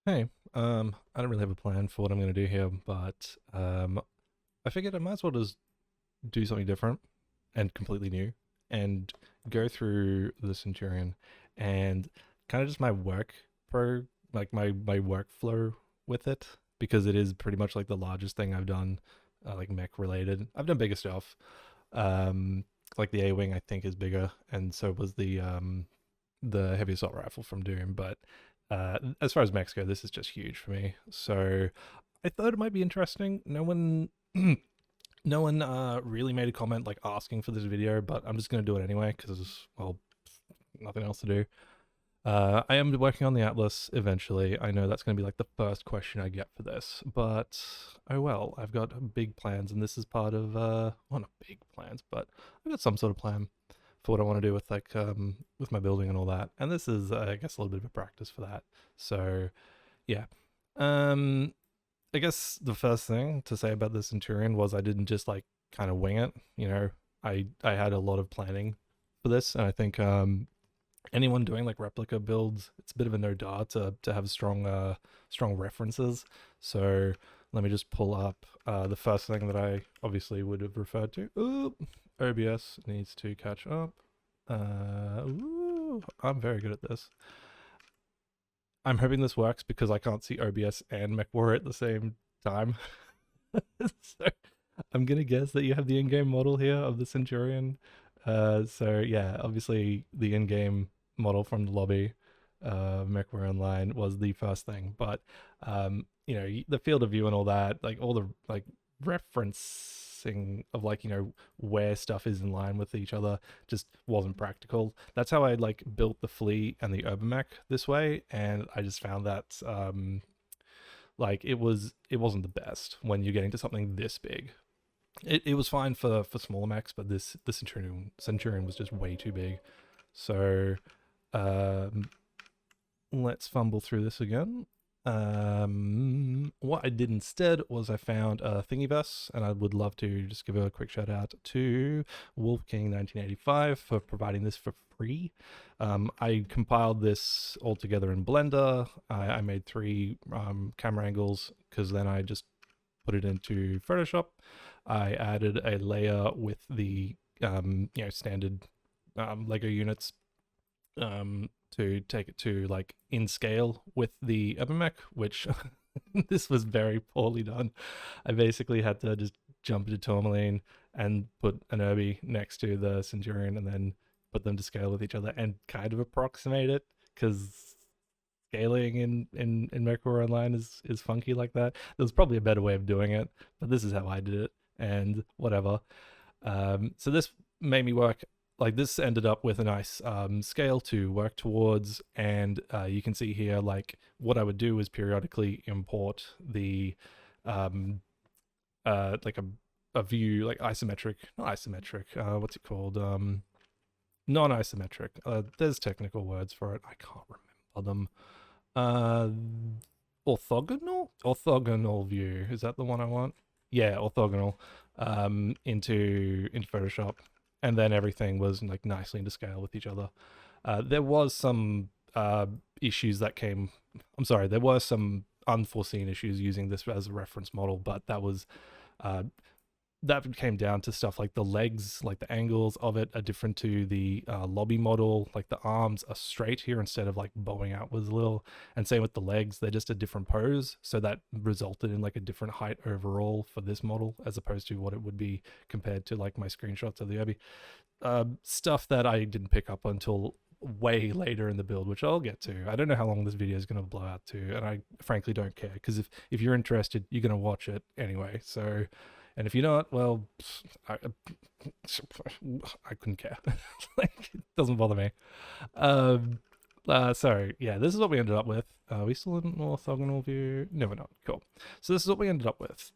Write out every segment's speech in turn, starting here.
Hey, I don't really have a plan for what I'm going to do here, but I figured I might as well just do something different and completely new and go through the Centurion and kind of just my work pro, like my workflow with it, because it is pretty much like the largest thing I've done, like mech related. I've done bigger stuff. Um, like the A-Wing, I think is bigger, and so was the heavy assault rifle from Doom. But as far as mechs go, this is just huge for me. So I thought it might be interesting. No one, no one really made a comment like asking for this video, but I'm just gonna do it anyway because, well, nothing else to do. I am working on the Atlas eventually. I know that's going to be like the first question I get for this, but oh well. I've got big plans, and this is part of well, not big plans, but I've got some sort of plan for what I want to do with my building and all that. And this is, I guess, a little bit of a practice for that. So yeah. Um, I guess the first thing to say about the Centurion was I didn't just like kind of wing it. I had a lot of planning for this, and I think anyone doing like replica builds, it's a bit of a no da to have strong references. So let me just pull up the first thing that I obviously would have referred to. Ooh, OBS needs to catch up. I'm very good at this. I'm hoping this works because I can't see OBS and MechWarrior at the same time. So I'm gonna guess that you have the in-game model here of the Centurion. So yeah, obviously the in-game model from the lobby, MechWarrior Online was the first thing, but the field of view and all that, like all the like referencing of like where stuff is in line with each other just wasn't practical. That's how I like built the Flea and the Urban this way, and I just found that like it wasn't the best when you're getting to something this big. It was fine for smaller mechs, but the Centurion was just way too big. So um, let's fumble through this again. What I did instead was I found a Thingiverse, and I would love to just give a quick shout out to Wolf King 1985 for providing this for free. I compiled this all together in Blender. I made three camera angles because then I just put it into Photoshop. I added a layer with the standard Lego units to take it to like in scale with the Mech, which this was very poorly done. I basically had to just jump into Tourmaline and put an Irby next to the Centurion and then put them to scale with each other and kind of approximate it because scaling in MechWarrior Online is funky like that. There's probably a better way of doing it, but this is how I did it, and whatever. So this made me work. Like this ended up with a nice scale to work towards, and you can see here like what I would do is periodically import the like a view like isometric, not isometric. What's it called? Non-isometric. There's technical words for it. I can't remember them. Uh, orthogonal view. Is that the one I want? Yeah, orthogonal. Into Photoshop, and then everything was like nicely into scale with each other. There was some issues that came. I'm sorry. There were some unforeseen issues using this as a reference model, but uh, that came down to stuff like the legs, like the angles of it are different to the lobby model. Like the arms are straight here instead of like bowing outwards a little. And same with the legs, they're just a different pose. So that resulted in like a different height overall for this model as opposed to what it would be compared to like my screenshots of the Obi. Stuff that I didn't pick up until way later in the build, which I'll get to. I don't know how long this video is going to blow out to, and I frankly don't care because if you're interested, you're going to watch it anyway. So, and if you're not, well, I, I couldn't care. Like, it doesn't bother me. Um, so yeah, this is what we ended up with. Are we still in orthogonal view? No, we're not. Cool. So this is what we ended up with.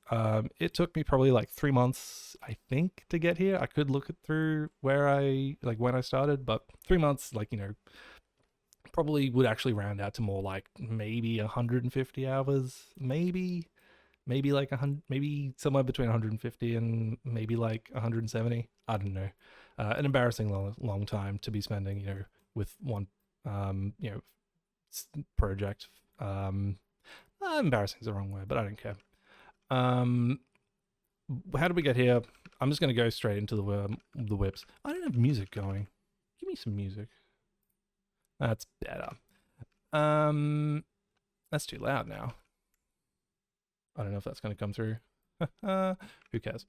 It took me probably like 3 months, I think, to get here. I could look it through where I like when I started, but 3 months, like probably would actually round out to more like maybe 150 hours, maybe like 100, maybe somewhere between 150 and maybe like 170. I don't know. An embarrassing long time to be spending, with one, project. Embarrassing is the wrong word, but I don't care. Um, how did we get here? I'm just gonna go straight into the whips. I don't have music going. Give me some music. That's better. That's too loud now. I don't know if that's gonna come through. Who cares?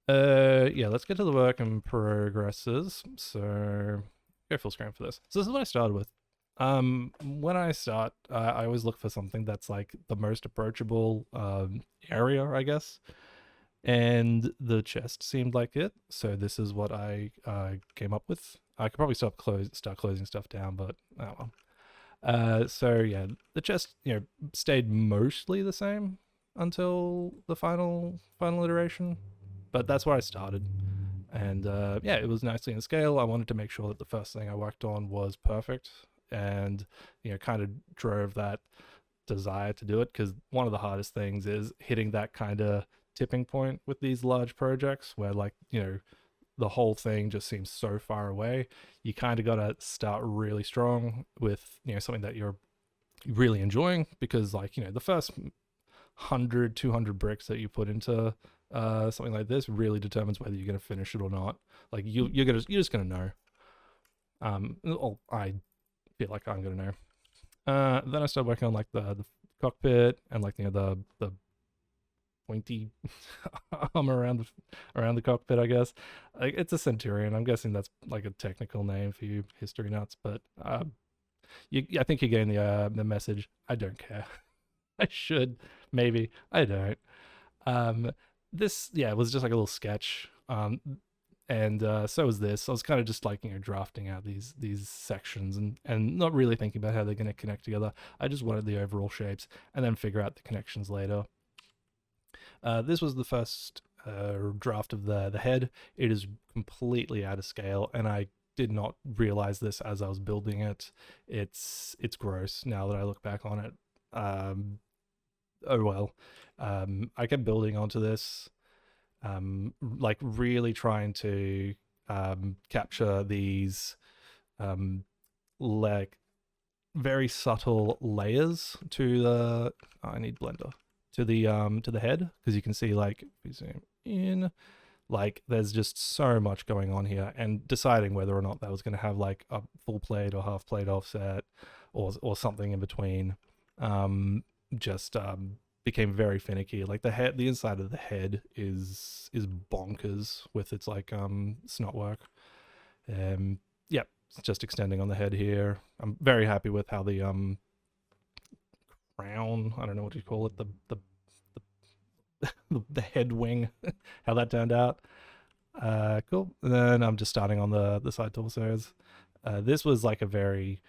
Yeah, let's get to the work in progresses. So go full screen for this. So this is what I started with. When I start, I always look for something that's like the most approachable area, I guess. And the chest seemed like it, so this is what I came up with. I could probably start closing stuff down, but oh well. So yeah, the chest, stayed mostly the same until the final iteration, but that's where I started. And yeah, it was nicely in scale. I wanted to make sure that the first thing I worked on was perfect, and kind of drove that desire to do it, because one of the hardest things is hitting that kind of tipping point with these large projects where, like, the whole thing just seems so far away. You kind of got to start really strong with something that you're really enjoying, because, like, the first 100 200 bricks that you put into something like this really determines whether you're going to finish it or not. Like, you're just gonna know. I feel like I'm gonna know. Then I started working on like the cockpit and, like, the pointy arm around the cockpit, I guess. Like, it's a Centurion. I'm guessing that's like a technical name for you history nuts, but I think you're getting the message. I don't care. I should, maybe. I don't. This, yeah, was just like a little sketch. And so was this. I was kind of just like, drafting out these sections and not really thinking about how they're going to connect together. I just wanted the overall shapes and then figure out the connections later. This was the first draft of the head. It is completely out of scale, and I did not realize this as I was building it. It's gross now that I look back on it. Oh well. I kept building onto this, like really trying to capture these like very subtle layers to the I need blender to the head, because you can see, like, if you zoom in, like, there's just so much going on here, and deciding whether or not that was going to have like a full plate or half plate offset or something in between just became very finicky. Like, the inside of the head is bonkers with its, like, snot work. Yep, just extending on the head here. I'm very happy with how the crown, I don't know what you call it, the head wing, how that turned out. Cool. And then I'm just starting on the side torsos. This was like a very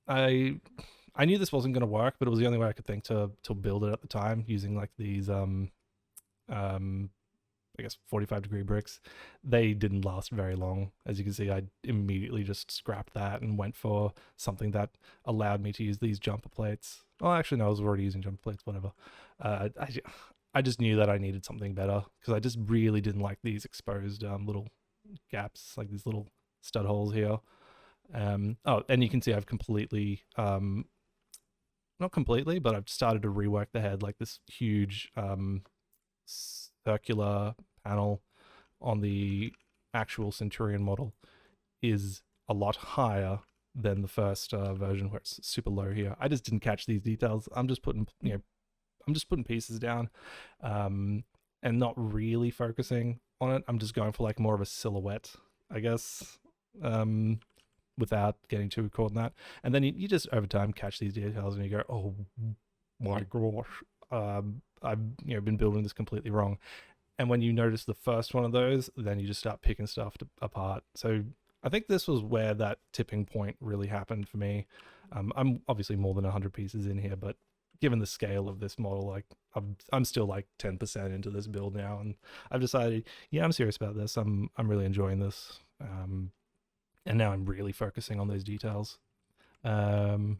I knew this wasn't going to work, but it was the only way I could think to build it at the time, using like these I guess 45-degree bricks. They didn't last very long. As you can see, I immediately just scrapped that and went for something that allowed me to use these jumper plates. Oh, actually, no, I was already using jumper plates, whatever. I just knew that I needed something better, because I just really didn't like these exposed little gaps, like these little stud holes here. Oh, and you can see I've completely, not completely, but I've started to rework the head, like this huge circular panel on the actual Centurion model is a lot higher than the first version, where it's super low here. I just didn't catch these details. I'm just putting pieces down, and not really focusing on it. I'm just going for like more of a silhouette, I guess, without getting too caught in that. And then you just over time catch these details and you go, oh my gosh, I've been building this completely wrong. And when you notice the first one of those, then you just start picking stuff apart. So I think this was where that tipping point really happened for me. I'm obviously more than 100 pieces in here, but given the scale of this model, like, I'm still like 10% into this build now, and I've decided, yeah, I'm serious about this. I'm really enjoying this, and now I'm really focusing on those details. Cool.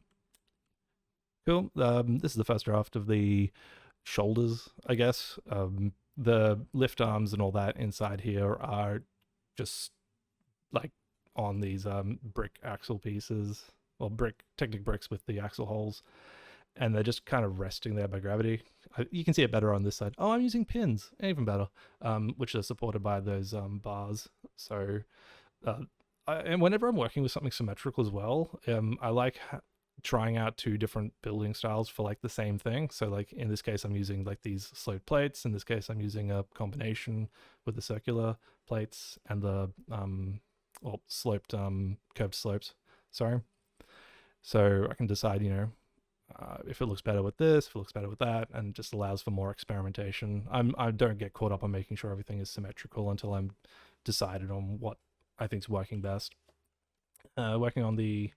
This is the first draft of the shoulders, I guess. The lift arms and all that inside here are just like on these brick axle pieces, or technic bricks with the axle holes. and they're just kind of resting there by gravity. You can see it better on this side. Oh, I'm using pins, even better, which are supported by those bars. So, uh, and whenever I'm working with something symmetrical as well, I like trying out two different building styles for like the same thing. So like in this case, I'm using like these sloped plates. In this case, I'm using a combination with the circular plates and the well, sloped curved slopes. Sorry. So I can decide, if it looks better with this, if it looks better with that, and just allows for more experimentation. I don't get caught up on making sure everything is symmetrical until I'm decided on what I think is working best. Working on the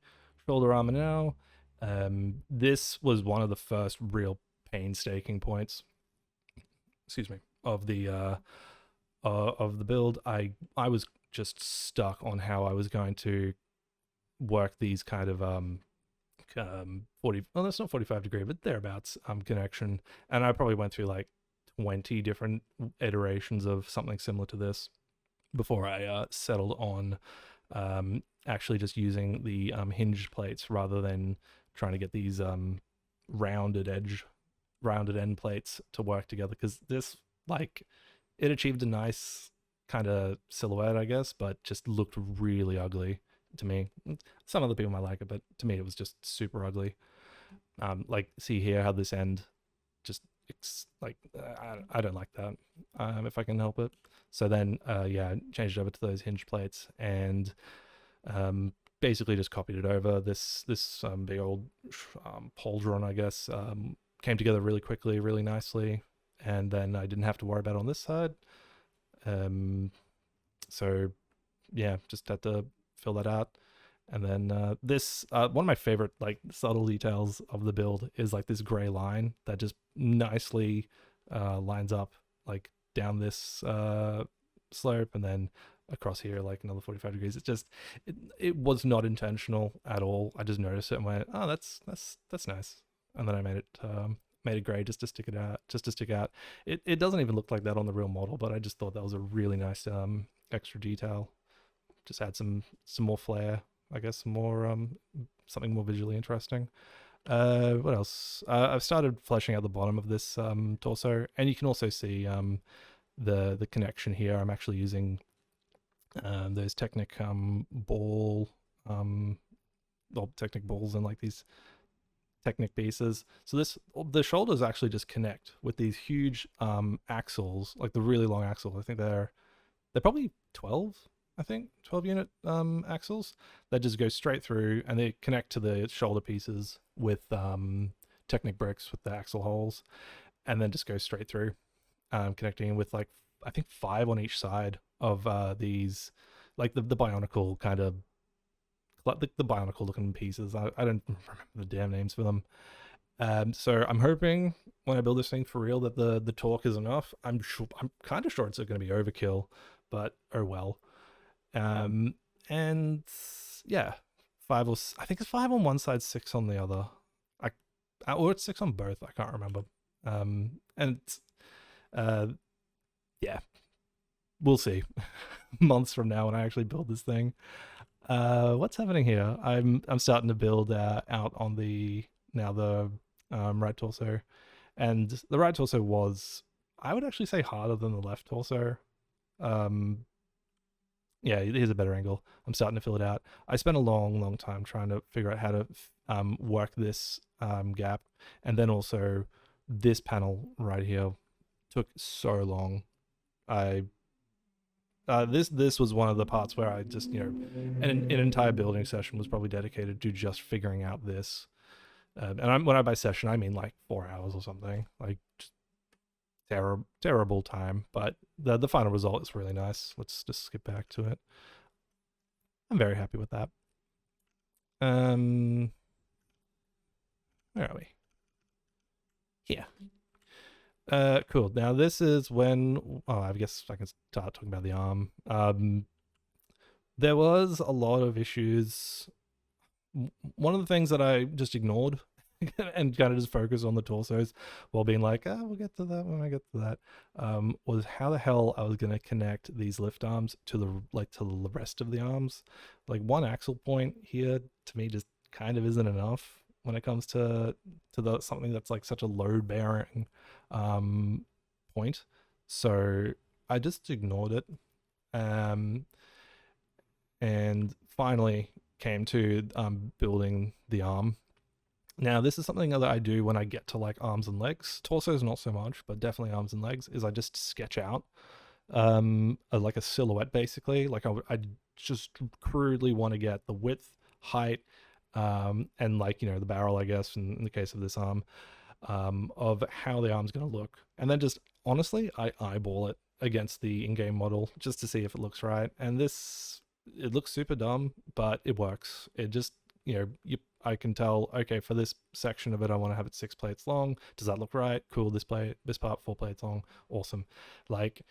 shoulder armor now. This was one of the first real painstaking points. Excuse me, of the build. I was just stuck on how I was going to work these kind of 40, well, that's not 45-degree, but thereabouts connection, and I probably went through like 20 different iterations of something similar to this before I settled on actually just using the hinged plates rather than trying to get these rounded end plates to work together, because this, like, it achieved a nice kind of silhouette, I guess, but just looked really ugly to me. Some other people might like it, but to me it was just super ugly. Like, see here how this end just I don't like that, if I can help it. So then yeah, changed it over to those hinge plates and basically just copied it over. This big old pauldron, I guess, came together really quickly, really nicely, and then I didn't have to worry about it on this side. So yeah, just had to fill that out. And then this one of my favorite like subtle details of the build is like this gray line that just nicely lines up like down this slope and then across here like another 45 degrees. It's just it was not intentional at all. I just noticed it and went, oh, that's nice. And then I made it gray just to stick it out, It doesn't even look like that on the real model, but I just thought that was a really nice extra detail. Just add some more flair, I guess, some more something more visually interesting. What else? I've started fleshing out the bottom of this torso, and you can also see the connection here. I'm actually using those Technic ball, Technic balls and like these Technic pieces. So the shoulders actually just connect with these huge axles, like the really long axles. I think they're probably 12. I think 12 unit axles that just go straight through, and they connect to the shoulder pieces with Technic bricks with the axle holes, and then just go straight through, connecting with like I think 5 on each side of these, like the bionicle kind of the bionicle looking pieces. I don't remember the damn names for them. So I'm hoping when I build this thing for real that the torque is enough. I'm kind of sure it's going to be overkill, but oh well. And yeah, I think it's 5 on one side, 6 on the other. Or it's 6 on both. I can't remember. And yeah, we'll see months from now when I actually build this thing. What's happening here? I'm starting to build out on the right torso, and the right torso was, I would actually say, harder than the left torso. Yeah, here's a better angle. I'm starting to fill it out. I spent a long time trying to figure out how to work this gap, and then also this panel right here took so long. This was one of the parts where I just, an entire building session was probably dedicated to just figuring out this. And when I by session, I mean like 4 hours or something. Like, just terrible time, but the final result is really nice. Let's just skip back to it. I'm very happy with that. Where are we? Here. Cool. Now this is when, I guess I can start talking about the arm. There was a lot of issues. One of the things that I just ignored and kind of just focused on the torsos while being like, we'll get to that when I get to that, was how the hell I was going to connect these lift arms to the rest of the arms. Like, one axle point here to me just kind of isn't enough. when it comes to the something that's like such a load bearing um, point. So I just ignored it, um, and finally came to building the arm. Now, this is something that I do when I get to like arms and legs. Torsos not so much, but definitely arms and legs. Is I just sketch out like a silhouette basically. Like I just crudely want to get the width, height, and like the barrel, I guess, in the case of this arm, of how the arm's going to look, and then just honestly, I eyeball it against the in-game model just to see if it looks right. And this, it looks super dumb, but it works. It just I can tell, okay, for this section of it, I want to have it 6 plates long. Does that look right? Cool. This part 4 plates long. Awesome. Like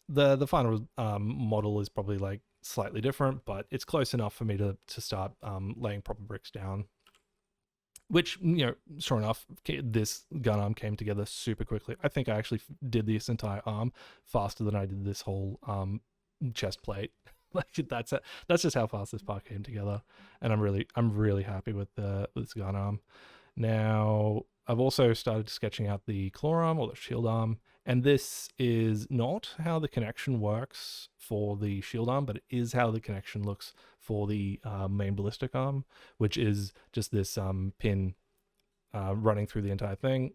the final model is probably like slightly different, but it's close enough for me to start laying proper bricks down. Which, sure enough, this gun arm came together super quickly. I think I actually did this entire arm faster than I did this whole chest plate. Like that's it. That's just how fast this part came together, and I'm really happy with this gun arm. Now I've also started sketching out the claw arm or the shield arm, and this is not how the connection works for the shield arm, but it is how the connection looks for the main ballistic arm, which is just this pin running through the entire thing,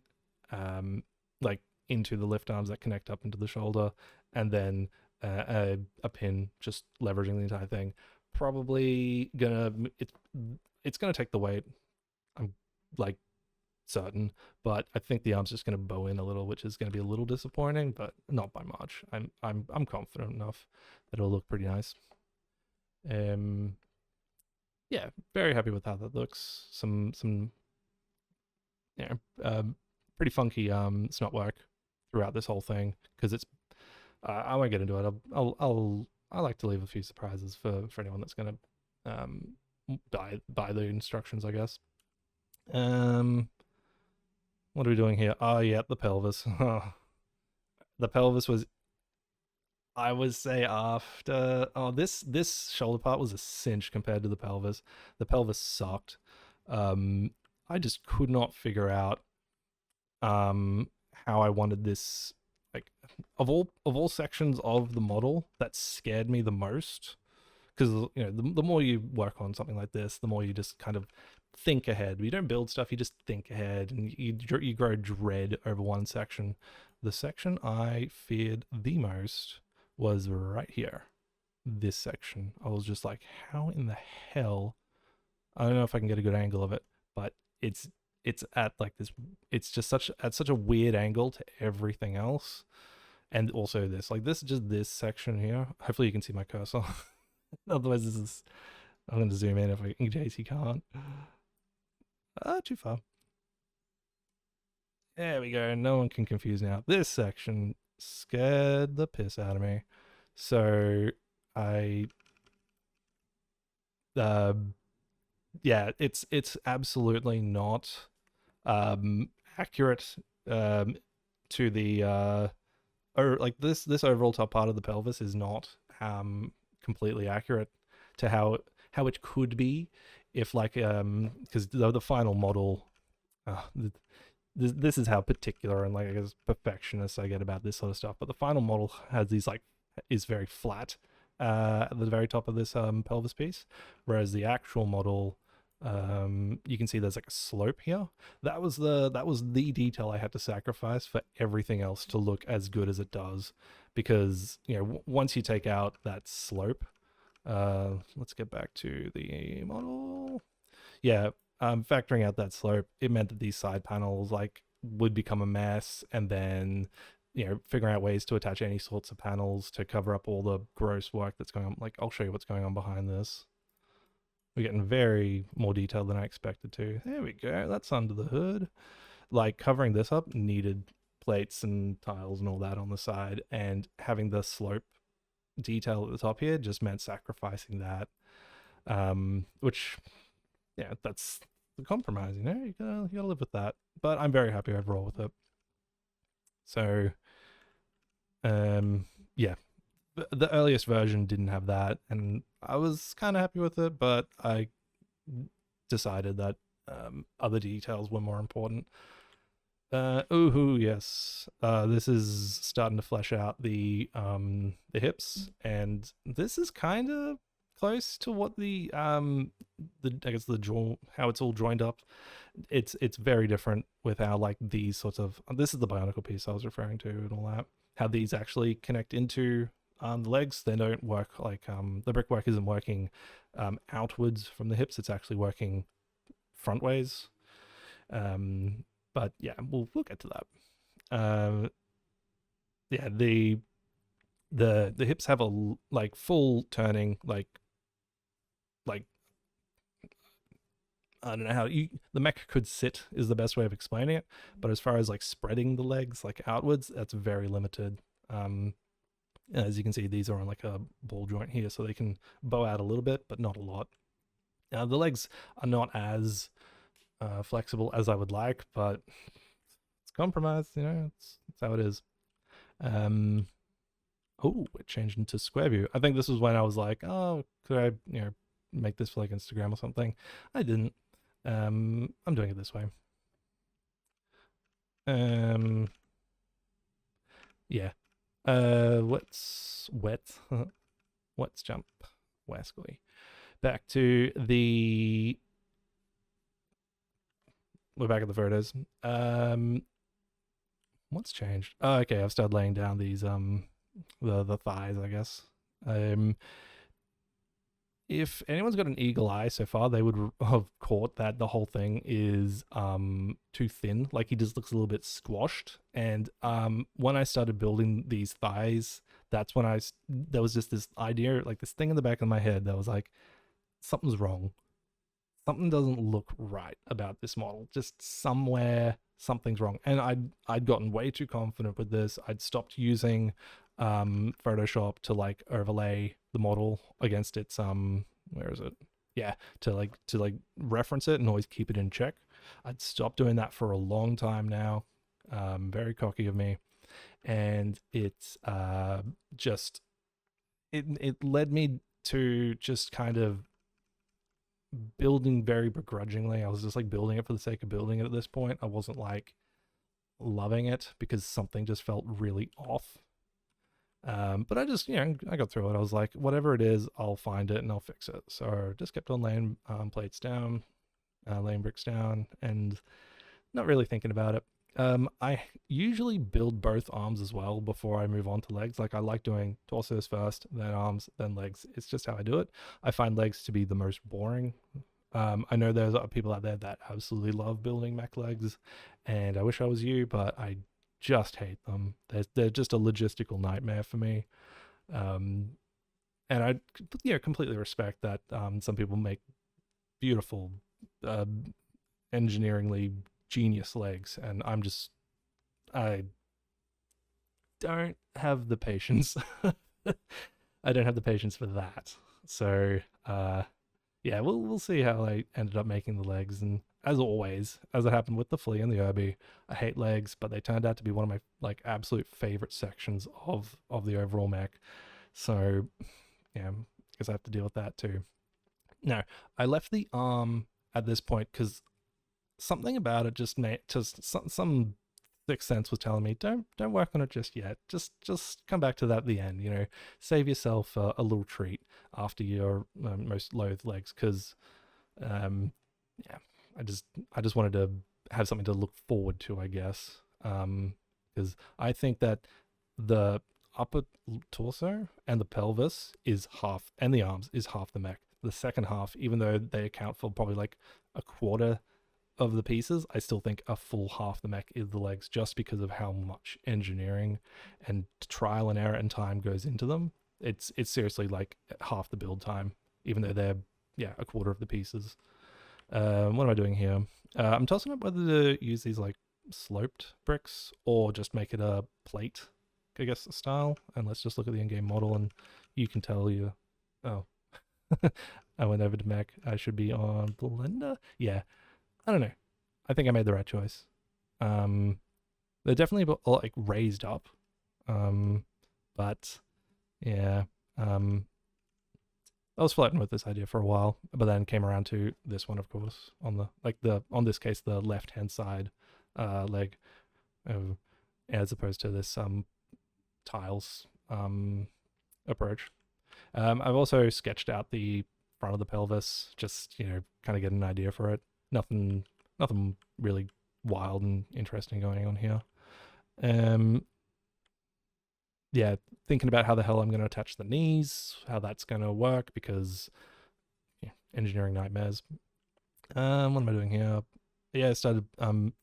like into the lift arms that connect up into the shoulder, and then a pin just leveraging the entire thing. Probably it's gonna take the weight. I'm like certain, but I think the arm's just gonna bow in a little, which is gonna be a little disappointing, but not by much. I'm confident enough that it'll look pretty nice. Yeah, very happy with how that looks. Some pretty funky snot work throughout this whole thing, because it's I won't get into it. I like to leave a few surprises for anyone that's gonna buy the instructions, I guess. What are we doing here? Oh yeah, the pelvis. The pelvis was, I would say, after this shoulder part was a cinch compared to the pelvis. The pelvis sucked. I just could not figure out how I wanted this, like, of all sections of the model, that scared me the most, because the more you work on something like this, the more you just kind of think ahead. You don't build stuff, you just think ahead, and you grow dread over one section. The section I feared the most was right here, this section. I was just like, how in the hell, I don't know if I can get a good angle of it, but it's at like this, it's just at such a weird angle to everything else. And also this, like, this, just this section here, hopefully you can see my cursor. Otherwise this is, I'm going to zoom in in case you can't. Too far. There we go. No one can confuse now. This section scared the piss out of me. So I, yeah, it's absolutely not accurate to the or like this overall top part of the pelvis is not completely accurate to how it could be, if like because the final model, this is how particular and, like, I guess, perfectionist I get about this sort of stuff, but the final model has these, like, is very flat at the very top of this pelvis piece, whereas the actual model, you can see there's like a slope here. That was the detail I had to sacrifice for everything else to look as good as it does, because once you take out that slope, let's get back to the model. Yeah, factoring out that slope, it meant that these side panels, like, would become a mess, and then figuring out ways to attach any sorts of panels to cover up all the gross work that's going on. Like, I'll show you what's going on behind this. We're getting very more detailed than I expected to. There we go. That's under the hood. Like, covering this up needed plates and tiles and all that on the side, and having the slope detail at the top here just meant sacrificing that, which, yeah, that's the compromise. You gotta live with that. But I'm very happy overall with it. So, yeah, the earliest version didn't have that, and I was kind of happy with it, but I decided that Other details were more important. Ooh, yes. This is starting to flesh out the hips, and this is kind of close to what the I guess the jaw, how it's all joined up. It's very different with how like these sorts of, this is the bionicle piece I was referring to and all that. How these actually connect into the legs. They don't work like the brickwork isn't working outwards from the hips. It's actually working front ways. But yeah, we'll get to that. Yeah, the hips have a like full turning, like I don't know how you, the mech could sit is the best way of explaining it, but as far as like spreading the legs like outwards, that's very limited. As you can see, these are on like a ball joint here, so they can bow out a little bit, but not a lot. The legs are not as flexible as I would like, but it's compromise, you know, it's how it is. Um, oh, it changed into square view. I think this was when I was like, oh, could I, make this for like Instagram or something? I didn't. I'm doing it this way. Yeah. Let's jump westly back to the. We're back at the photos. What's changed? Oh, okay, I've started laying down these the thighs, I guess. If anyone's got an eagle eye so far, they would have caught that the whole thing is too thin. Like he just looks a little bit squashed. And when I started building these thighs, that's when there was just this idea, like this thing in the back of my head that was like, something's wrong. Something doesn't look right about this model. Just somewhere something's wrong. And I'd gotten way too confident with this. I'd stopped using Photoshop to like overlay the model against its where is it? Yeah, to like reference it and always keep it in check. I'd stopped doing that for a long time now. Very cocky of me. And it's just it led me to just kind of building very begrudgingly. I was just like building it for the sake of building it at this point. I wasn't like loving it because something just felt really off. But I just, I got through it. I was like, whatever it is, I'll find it and I'll fix it. So just kept on laying plates down, laying bricks down, and not really thinking about it. I usually build both arms as well before I move on to legs. Like I like doing torsos first, then arms, then legs. It's just how I do it. I find legs to be the most boring. I know there's other people out there that absolutely love building mech legs, and I wish I was you, but I just hate them. They're just a logistical nightmare for me. And I, completely respect that some people make beautiful, engineeringly genius legs, and I don't have the patience. I don't have the patience for that. So, yeah, we'll see how I ended up making the legs. And as always, as it happened with the flea and the Irby, I hate legs, but they turned out to be one of my like absolute favorite sections of the overall mech. So, yeah, I guess I have to deal with that too. No, I left the arm at this point because something about it just made just some sixth sense was telling me don't work on it just yet. Just come back to that at the end. Save yourself a little treat after your most loathed legs, because yeah, I just wanted to have something to look forward to, I guess. Because I think that the upper torso and the pelvis is half, and the arms is half the mech. The second half, even though they account for probably like a quarter of the pieces, I still think a full half the mech is the legs, just because of how much engineering and trial and error and time goes into them. It's seriously like half the build time, even though they're a quarter of the pieces. What am I doing here? I'm tossing up whether to use these like sloped bricks or just make it a plate, I guess, style. And let's just look at the in-game model, and you can tell you. Oh, I went over to mech. I should be on Blender. Yeah, I don't know. I think I made the right choice. They're definitely like raised up, but yeah. I was flirting with this idea for a while, but then came around to this one, of course, on on this case, the left hand side leg, of, as opposed to this tiles approach. I've also sketched out the front of the pelvis, just kind of get an idea for it. Nothing really wild and interesting going on here. Yeah, thinking about how the hell I'm going to attach the knees, how that's going to work, because engineering nightmares. What am I doing here? Yeah, I started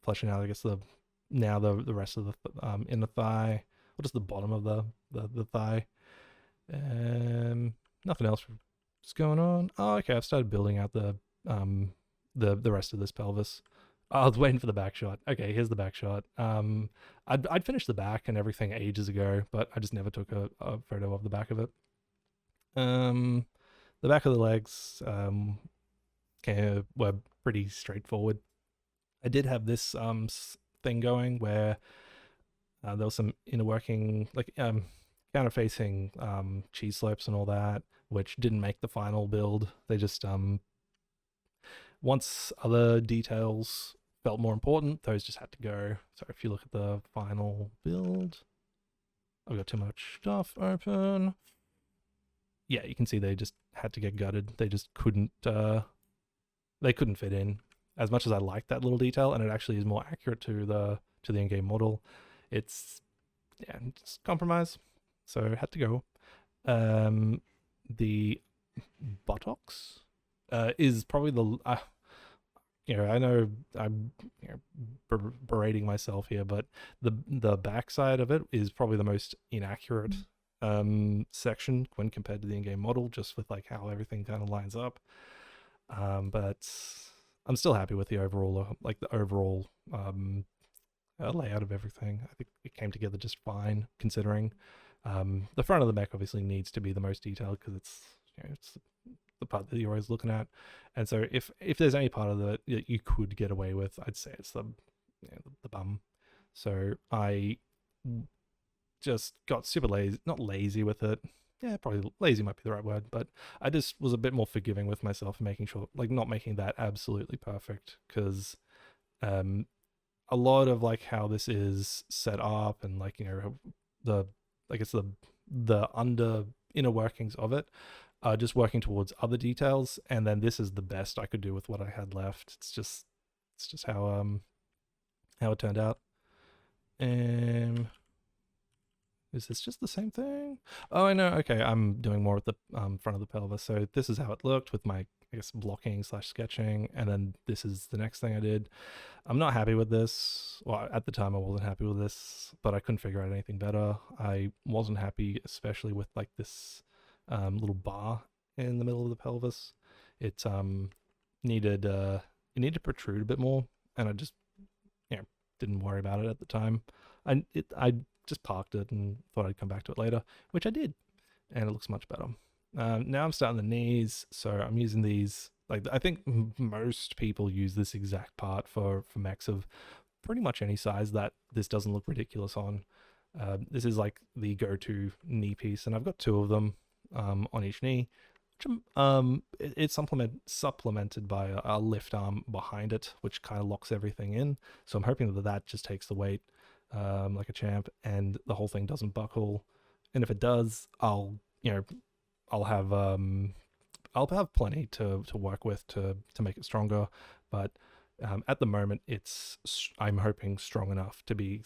fleshing out, I guess, the rest of the inner thigh, or just the bottom of the thigh. Nothing else is going on. Oh, okay. I've started building out the rest of this pelvis. I was waiting for the back shot. Okay, here's the back shot. I'd finished the back and everything ages ago, but I just never took a photo of the back of it. The back of the legs were pretty straightforward. I did have this thing going where there was some inner working, like counter facing cheese slopes and all that, which didn't make the final build. They just once other details felt more important, those just had to go. So if you look at the final build, I've got too much stuff open. Yeah, you can see they just had to get gutted. They just couldn't fit in. As much as I like that little detail, and it actually is more accurate to the in-game model, it's compromise. So it had to go. The buttocks is probably the I know I'm berating myself here, but the backside of it is probably the most inaccurate section when compared to the in-game model, just with like how everything kind of lines up. But I'm still happy with the overall layout of everything. I think it came together just fine, considering the front of the mech obviously needs to be the most detailed because it's the part that you're always looking at. And so if there's any part of it that you could get away with, I'd say it's the bum. So I just got super lazy, not lazy with it. Yeah, probably lazy might be the right word, but I just was a bit more forgiving with myself, making sure, like, not making that absolutely perfect, because a lot of like how this is set up and like the I guess the inner workings of it, just working towards other details, and then this is the best I could do with what I had left. It's just how it turned out. Is this just the same thing? Oh, I know. Okay, I'm doing more with the front of the pelvis. So this is how it looked with my, I guess, blocking / sketching, and then this is the next thing I did. I'm not happy with this. Well, at the time I wasn't happy with this, but I couldn't figure out anything better. I wasn't happy, especially with like this little bar in the middle of the pelvis. It needed to protrude a bit more, and I just didn't worry about it at the time. I just parked it and thought I'd come back to it later, which I did, and it looks much better. Now I'm starting the knees, so I'm using these. Like, I think most people use this exact part for mechs of pretty much any size that this doesn't look ridiculous on. This is like the go-to knee piece, and I've got two of them on each knee. It's supplemented by a lift arm behind it, which kind of locks everything in. So I'm hoping that just takes the weight like a champ, and the whole thing doesn't buckle. And if it does, I'll have plenty to work with to make it stronger. But at the moment, I'm hoping strong enough to be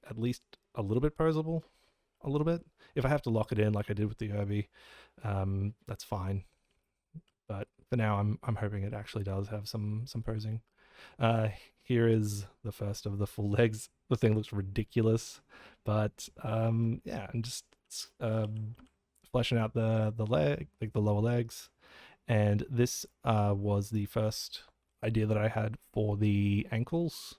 at least a little bit posable, a little bit. If I have to lock it in like I did with the Irby, that's fine. But for now, I'm hoping it actually does have some posing. Here is the first of the full legs. The thing looks ridiculous, but yeah, I'm just fleshing out the leg, like the lower legs. And this was the first idea that I had for the ankles,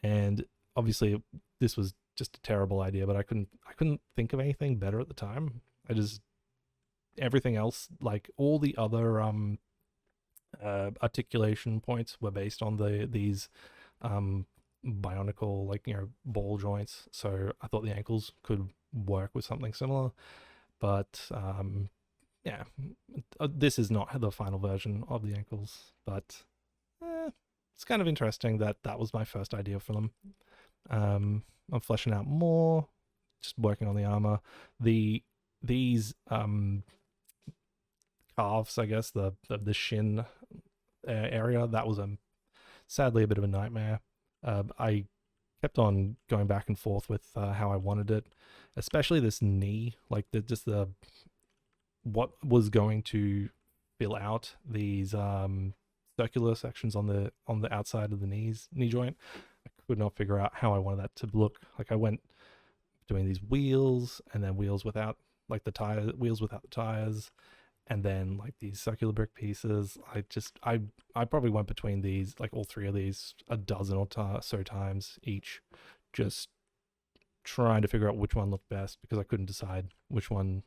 and obviously this was just a terrible idea, but I couldn't think of anything better at the time. Everything else, like all the other articulation points, were based on these bionicle, like, ball joints. So I thought the ankles could work with something similar, but yeah, this is not the final version of the ankles, but it's kind of interesting that that was my first idea for them. I'm fleshing out more, just working on the armor. These calves, I guess the shin area, that was sadly a bit of a nightmare. I kept on going back and forth with how I wanted it, especially this knee, like the what was going to fill out these circular sections on the outside of the knee joint. I could not figure out how I wanted that to look. Like I went doing these wheels and then wheels without like the tire wheels without the tires, and then like these circular brick pieces. I probably went between these, like all three of these, a dozen or so times each, just trying to figure out which one looked best because I couldn't decide which one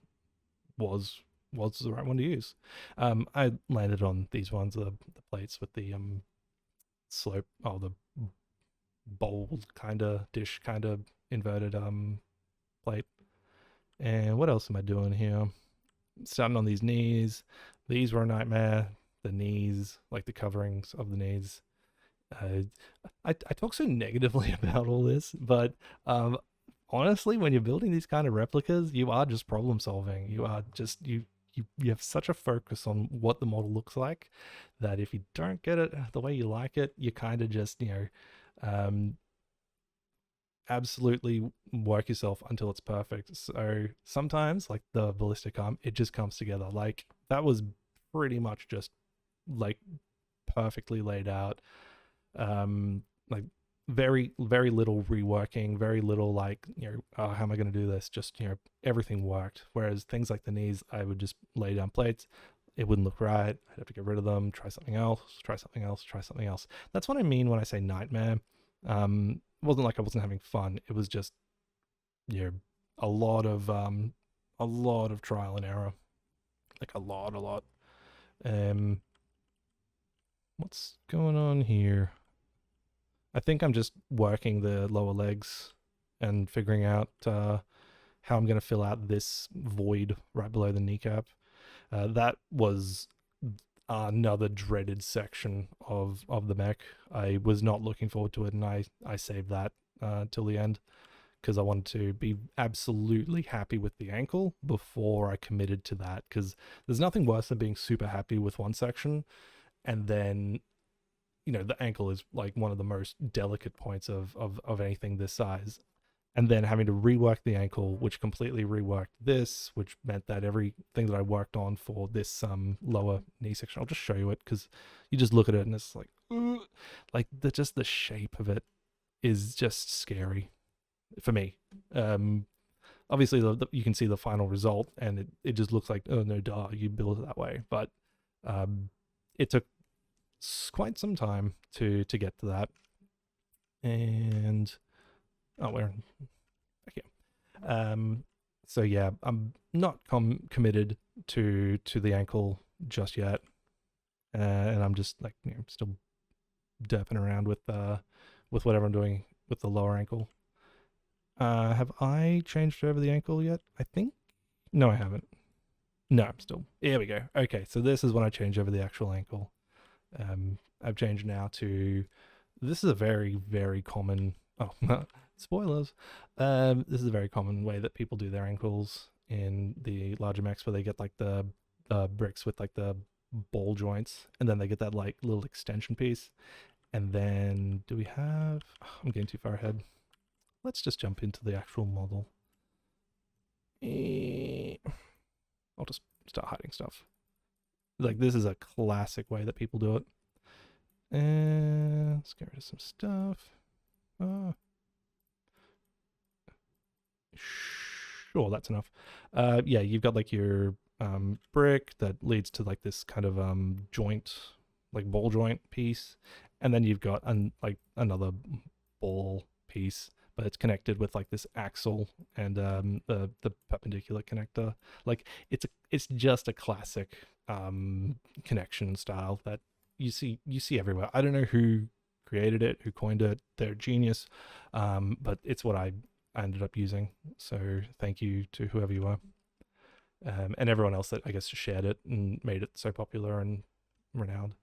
was the right one to use. I landed on these ones, the plates with the slope, the bowl kind of dish kind of inverted plate. And what else am I doing here? Starting on these knees. These were a nightmare. The knees, like the coverings of the knees. I talk so negatively about all this, but honestly, when you're building these kind of replicas, you are just problem solving. You are just you have such a focus on what the model looks like that if you don't get it the way you like it, you kind of just absolutely work yourself until it's perfect. So sometimes, like the ballistic arm, it just comes together. Like that was pretty much just like perfectly laid out. Like very little reworking, very little like oh, how am I going to do this? Just everything worked. Whereas things like the knees, I would just lay down plates. It wouldn't look right. I'd have to get rid of them. Try something else. Try something else. Try something else. That's what I mean when I say nightmare. It wasn't like I wasn't having fun. It was just a lot of trial and error, like a lot. Um, what's going on here? I think I'm just working the lower legs and figuring out how I'm going to fill out this void right below the kneecap. That was another dreaded section of the mech. I was not looking forward to it, and I saved that till the end because I wanted to be absolutely happy with the ankle before I committed to that, because there's nothing worse than being super happy with one section and then the ankle is like one of the most delicate points of anything this size, and then having to rework the ankle, which completely reworked this, which meant that everything that I worked on for this lower knee section, I'll just show you it because you just look at it and it's like, like the shape of it is just scary for me. Obviously you can see the final result and it just looks like, oh no, duh, you build it that way, but it took quite some time to get to that. And we're back here. So yeah, I'm not committed to the ankle just yet, and I'm just like still derping around with whatever I'm doing with the lower ankle. Have I changed over the ankle yet? I think no, I haven't. No, I'm still. Here we go. Okay, so this is when I change over the actual ankle. I've changed now to, this is a very common, oh, spoilers. This is a very common way that people do their ankles in the larger mechs, where they get like the bricks with like the ball joints, and then they get that like little extension piece. And then do we have, I'm getting too far ahead. Let's just jump into the actual model. I'll just start hiding stuff. Like this is a classic way that people do it. And let's get rid of some stuff. Sure, that's enough. Yeah, you've got like your brick that leads to like this kind of joint, like ball joint piece, and then you've got like another ball piece, but it's connected with like this axle and the perpendicular connector. Like it's just a classic connection style that you see everywhere. I don't know who created it, who coined it. They're genius, but it's what I ended up using. So thank you to whoever you are. and everyone else that I guess shared it and made it so popular and renowned.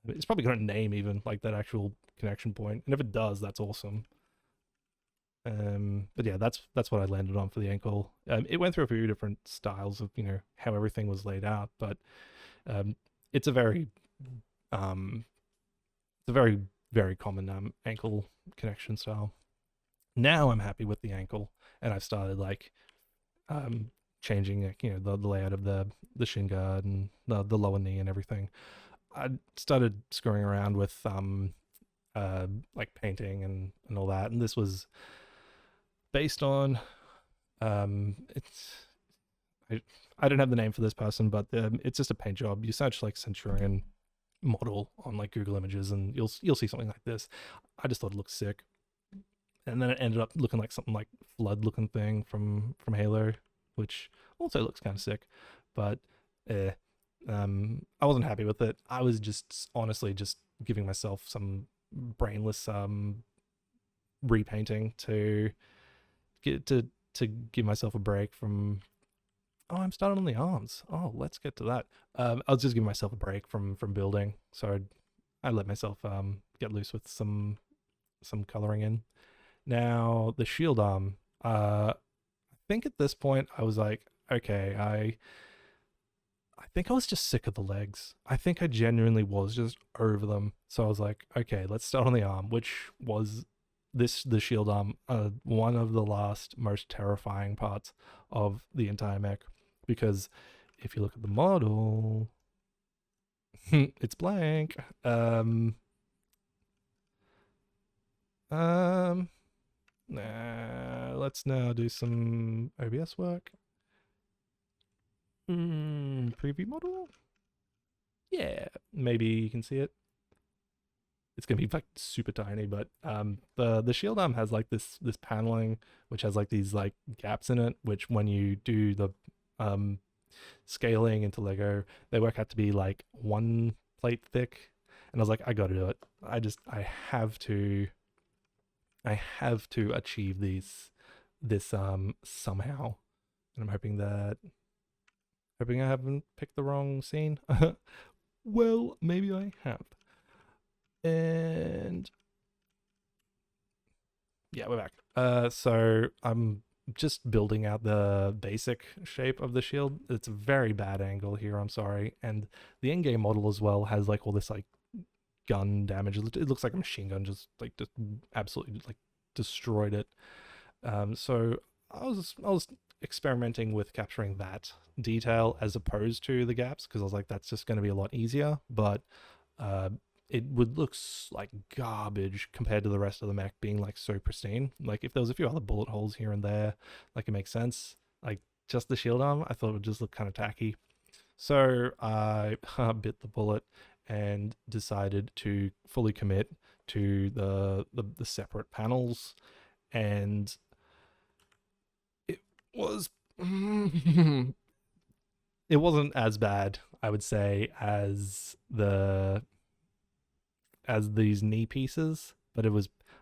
It's probably got a name even, like that actual connection point, and if it does, that's awesome. But yeah, that's what I landed on for the ankle. It went through a few different styles of how everything was laid out, but um, it's a very um, it's a very very common ankle connection style. Now I'm happy with the ankle, and I've started like um, changing the layout of the shin guard and the lower knee and everything. I started screwing around with like painting and all that, and this was based on it's I, I don't have the name for this person, but it's just a paint job. You search like Centurion model on like Google Images, and you'll see something like this. I just thought it looked sick, and then it ended up looking like something like flood looking thing from Halo, which also looks kind of sick, but eh. I wasn't happy with it. I was just honestly just giving myself some brainless repainting to get to give myself a break from. Oh, I'm starting on the arms. Oh, let's get to that. I was just giving myself a break from building, so I let myself get loose with some coloring in. Now the shield arm. I think at this point I was like, okay, I think I was just sick of the legs. I think I genuinely was just over them. So I was like, okay, let's start on the arm, which was the shield arm, one of the last most terrifying parts of the entire mech, because if you look at the model, it's blank. Let's now do some OBS work. Preview model. Yeah, maybe you can see it. It's gonna be like super tiny, but the shield arm has like this paneling which has like these like gaps in it, which when you do the scaling into Lego, they work out to be like 1 plate thick. And I was like, I gotta do it. I have to achieve this somehow. And I'm hoping I haven't picked the wrong scene. Well, maybe I have. And yeah, we're back. So I'm just building out the basic shape of the shield. It's a very bad angle here, I'm sorry. And the in-game model as well has like all this like gun damage. It looks like a machine gun just absolutely like destroyed it. So I was experimenting with capturing that detail as opposed to the gaps, because I was like, that's just going to be a lot easier. But it would look like garbage compared to the rest of the mech being like so pristine. Like if there was a few other bullet holes here and there, like it makes sense. Like just the shield arm, I thought it would just look kind of tacky. So I bit the bullet and decided to fully commit to the separate panels, and it was it wasn't as bad, I would say, as these knee pieces, but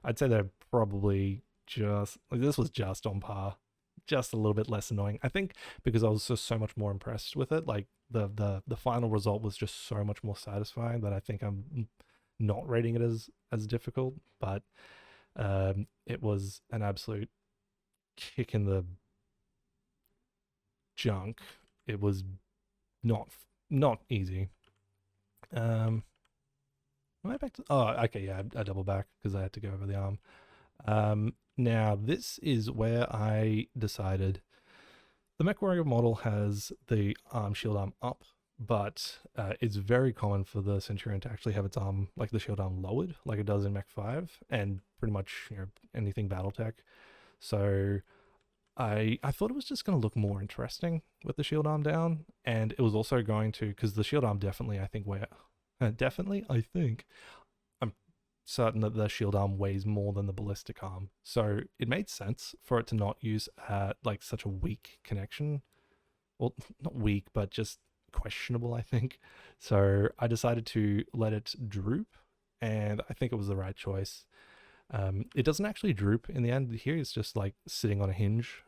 I'd say they're probably just like, this was just on par, just a little bit less annoying. I think because I was just so much more impressed with it, like the final result was just so much more satisfying that I think I'm not rating it as difficult. But it was an absolute kick in the junk. It was not easy. Am I back to? Oh, okay, yeah, I double back because I had to go over the arm. Now this is where I decided the MechWarrior model has the shield arm up, but it's very common for the Centurion to actually have its arm, like the shield arm, lowered, like it does in Mech 5, and pretty much anything BattleTech. So I thought it was just going to look more interesting with the shield arm down, and it was also going to, because the shield arm definitely, I think, I'm certain that the shield arm weighs more than the ballistic arm. So it made sense for it to not use like such a weak connection. Well, not weak, but just questionable, I think. So I decided to let it droop, and I think it was the right choice. It doesn't actually droop in the end. Here it's just like sitting on a hinge.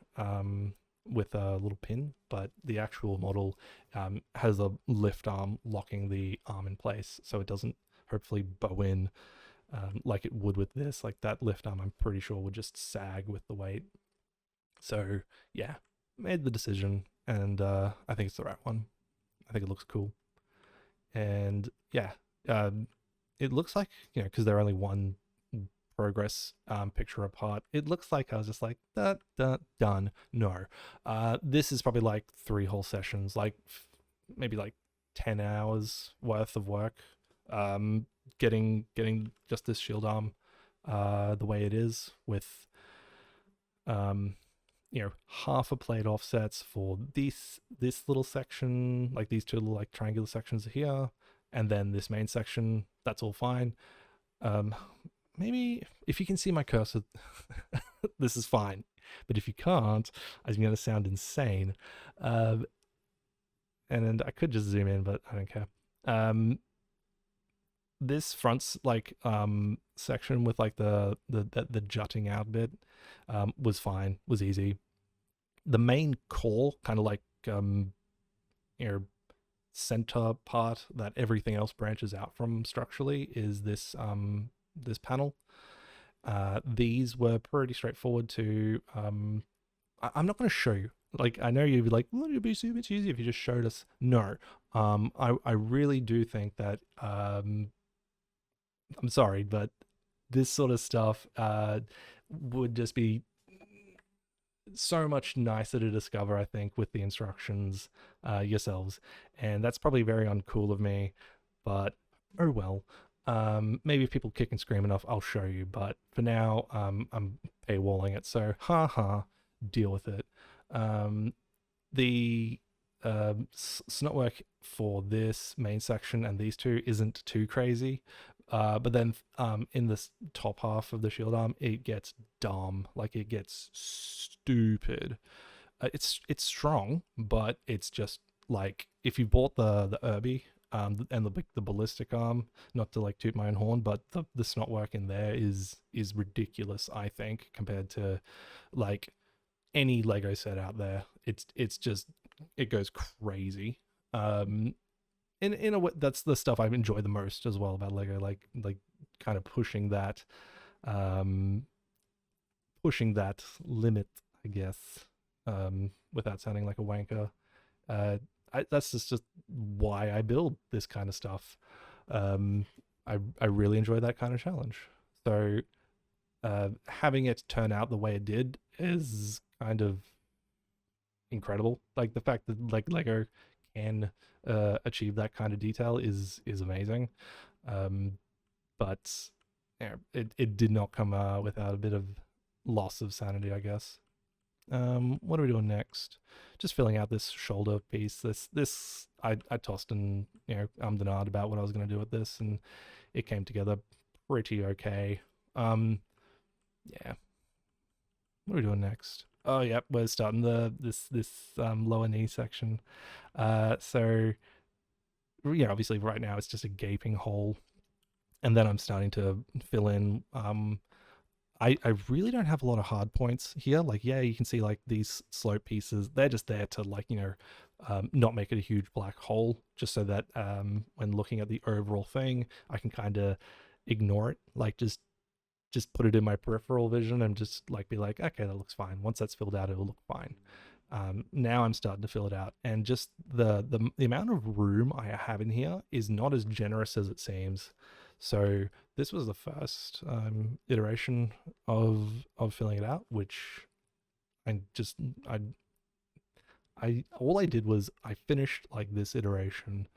with a little pin, but the actual model has a lift arm locking the arm in place, so it doesn't hopefully bow in like it would with this. Like that lift arm, I'm pretty sure would just sag with the weight. So yeah, made the decision, and I think it's the right one. I think it looks cool, and yeah, it looks like, you know, because they're only one progress picture apart, it looks like I was just like done. No, this is probably like 3 whole sessions, like maybe like 10 hours worth of work, getting just this shield arm the way it is, with you know, half a plate offsets for this little section, like these two little like triangular sections here, and then this main section. That's all fine. Maybe if you can see my cursor, this is fine. But if you can't, I'm going to sound insane. And I could just zoom in, but I don't care. This front like section with like the jutting out bit was fine, was easy. The main core, kind of like you know, center part that everything else branches out from structurally, is this this panel. These were pretty straightforward to I'm not going to show you. Like, I know you'd be like, well, it'd be so much easier if you just showed us. No, I really do think that I'm sorry, but this sort of stuff would just be so much nicer to discover, I think, with the instructions yourselves. And that's probably very uncool of me, but oh well. Maybe if people kick and scream enough, I'll show you. But for now, I'm paywalling it, so haha, deal with it. The snot work for this main section and these two isn't too crazy. But then in this top half of the shield arm, it gets dumb. Like, it gets stupid. It's strong, but it's just like, if you bought the Irby and the ballistic arm, not to like toot my own horn, but the snot work in there is ridiculous, I think, compared to like any Lego set out there. It's just, it goes crazy. In a way, that's the stuff I enjoy the most as well about Lego, like kind of pushing that limit, I guess, without sounding like a wanker. That's just why I build this kind of stuff. I really enjoy that kind of challenge. So having it turn out the way it did is kind of incredible. Like, the fact that like Lego can achieve that kind of detail is amazing. But yeah, it did not come without a bit of loss of sanity, I guess. What are we doing next? Just filling out this shoulder piece. This I tossed and, you know, denied about what I was going to do with this, and it came together pretty okay. Yeah. What are we doing next? Oh, yep, we're starting this lower knee section. So yeah, obviously right now it's just a gaping hole, and then I'm starting to fill in. I really don't have a lot of hard points here. Like, yeah, you can see like these slope pieces, they're just there to, like, you know, not make it a huge black hole, just so that when looking at the overall thing, I can kind of ignore it. Like, just put it in my peripheral vision and just like be like, okay, that looks fine. Once that's filled out, it'll look fine. Now I'm starting to fill it out, and just the amount of room I have in here is not as generous as it seems. So this was the first iteration of filling it out, which I all I did was I finished like this iteration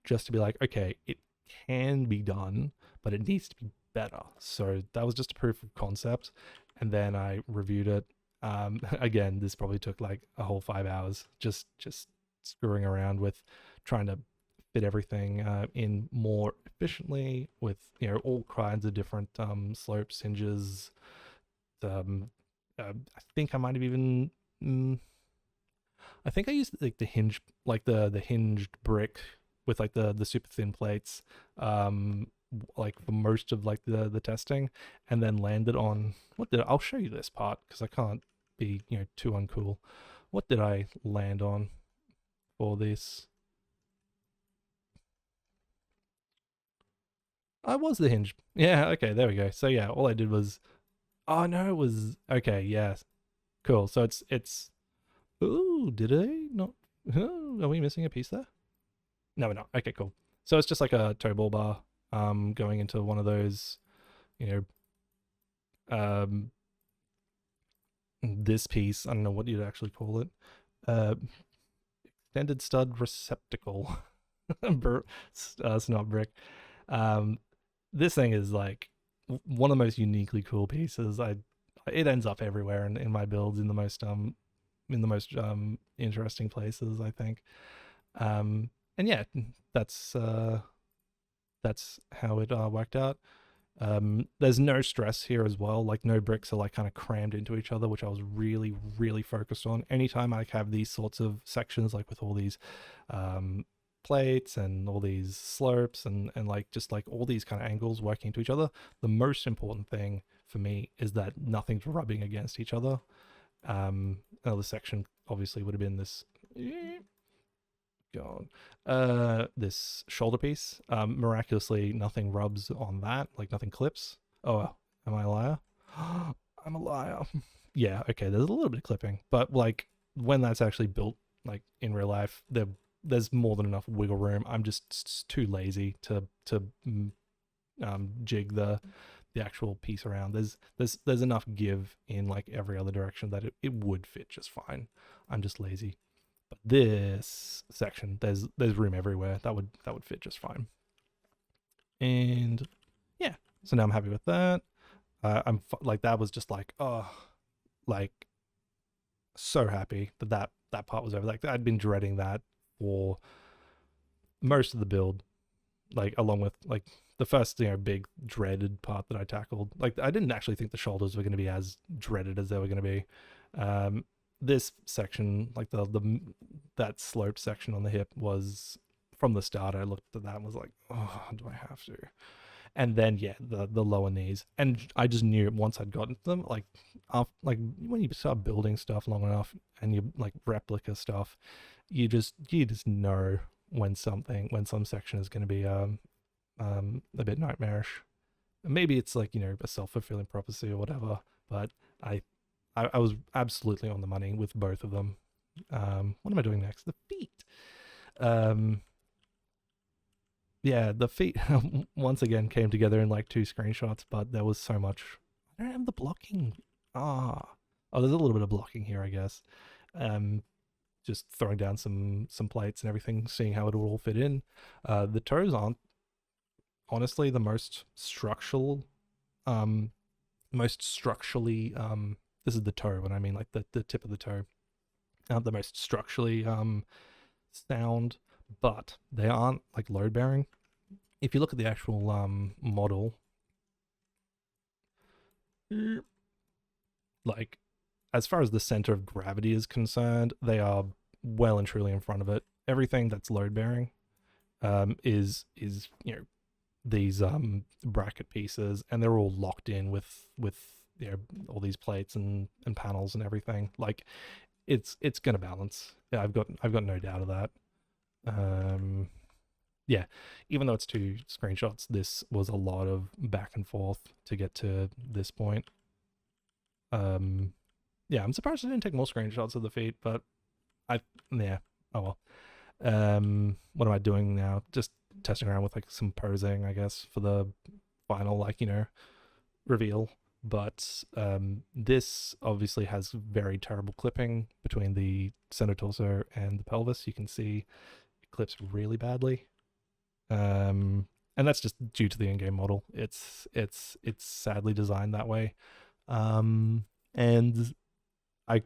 just to be like, okay, it can be done, but it needs to be better. So that was just a proof of concept, and then I reviewed it. Again, this probably took like a whole 5 hours, just screwing around with trying to fit everything in more efficiently, with, you know, all kinds of different slopes, hinges. I think I might have even I think I used like the hinge, like the hinged brick with like the super thin plates, like for most of like the testing, and then landed on I'll show you this part because I can't be, you know, too uncool. What did I land on for this? I was the hinge. Yeah, okay, there we go. So yeah, all I did was, oh no, it was, okay, yeah, cool. So it's, ooh, did I not, are we missing a piece there? No, we're not. Okay, cool. So it's just like a toe ball bar, going into one of those, you know, this piece, I don't know what you'd actually call it, uh, extended stud receptacle, snot brick. Um, this thing is like one of the most uniquely cool pieces. It ends up everywhere in my builds in the most interesting places, I think. And yeah, that's that's how it worked out. There's no stress here as well. Like no bricks are like kind of crammed into each other, which I was really, really focused on. Anytime I have these sorts of sections, like with all these plates and all these slopes and like just like all these kind of angles working to each other, the most important thing for me is that nothing's rubbing against each other. Another section obviously would have been this God. This shoulder piece. Miraculously, nothing rubs on that. Like nothing clips. Oh, am I a liar? I'm a liar. Yeah. Okay. There's a little bit of clipping, but like when that's actually built, like in real life, there's more than enough wiggle room. I'm just too lazy to jig the actual piece around. There's enough give in like every other direction that it would fit just fine. I'm just lazy. But this section, there's room everywhere. That would fit just fine. And yeah, so now I'm happy with that. I'm like that was just like, oh, like so happy that part was over. Like I'd been dreading that for most of the build, like along with like the first big dreaded part that I tackled. Like I didn't actually think the shoulders were going to be as dreaded as they were going to be. This section, like the that slope section on the hip, was from the start. I looked at that and was like, oh, do I have to? And then yeah, the lower knees, and I just knew once I'd gotten to them, like when you start building stuff long enough and you like replica stuff, you just know when some section is going to be a bit nightmarish. Maybe it's like a self-fulfilling prophecy or whatever, but I was absolutely on the money with both of them. What am I doing next? The feet. Yeah, the feet once again came together in like 2 screenshots, but there was so much. I don't have the blocking. Oh, there's a little bit of blocking here, I guess. Just throwing down some plates and everything, seeing how it will all fit in. The toes aren't honestly the most structural. Most structurally. This is the toe, when I mean like the tip of the toe. Not the most structurally sound, but they aren't like load bearing. If you look at the actual model, like as far as the center of gravity is concerned, they are well and truly in front of it. Everything that's load bearing is these bracket pieces, and they're all locked in with all these plates and panels and everything. Like it's gonna balance. Yeah, I've got no doubt of that. Yeah, even though it's 2 screenshots, this was a lot of back and forth to get to this point. Yeah, I'm surprised I didn't take more screenshots of the feet, but yeah, oh well. What am I doing now? Just testing around with like some posing, I guess, for the final reveal. But this obviously has very terrible clipping between the center torso and the pelvis. You can see it clips really badly. And that's just due to the in-game model. It's sadly designed that way. And I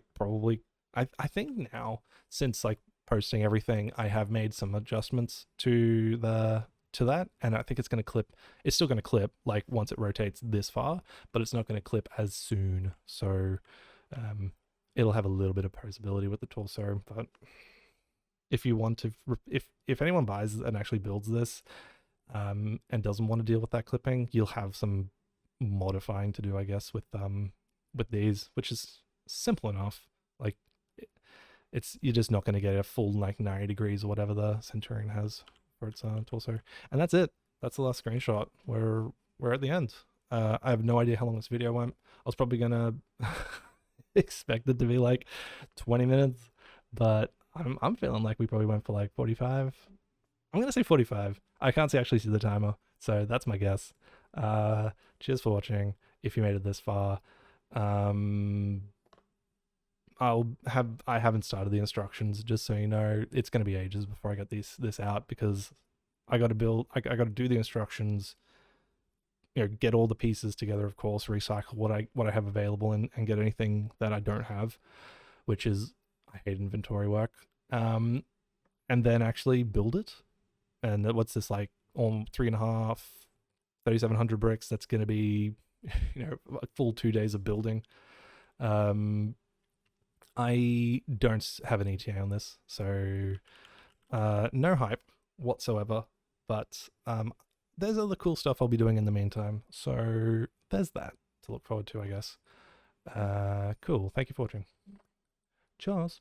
think now, since like posting everything, I have made some adjustments to that, and I think it's still going to clip like once it rotates this far, but it's not going to clip as soon. So it'll have a little bit of posability with the torso. But if you want to, if anyone buys and actually builds this and doesn't want to deal with that clipping, you'll have some modifying to do, I guess, with these, which is simple enough. Like you're just not going to get a full like 90 degrees or whatever the Centurion has for its torso. And that's it. That's the last screenshot. We're at the end. I have no idea how long this video went. I was probably gonna expect it to be like 20 minutes, but I'm feeling like we probably went for like 45. I'm gonna say 45. I can't actually see the timer, so that's my guess. Cheers for watching. If you made it this far, I haven't started the instructions, just so you know. It's gonna be ages before I get this out, because I got to do the instructions, get all the pieces together, of course, recycle what I have available, and get anything that I don't have, which is, I hate inventory work. And then actually build it. And what's this, like, on 3,700 bricks? That's going to be, a full 2 days of building. I don't have an ETA on this, so no hype whatsoever. But there's other cool stuff I'll be doing in the meantime, so there's that to look forward to, I guess. Cool. Thank you for watching. Cheers.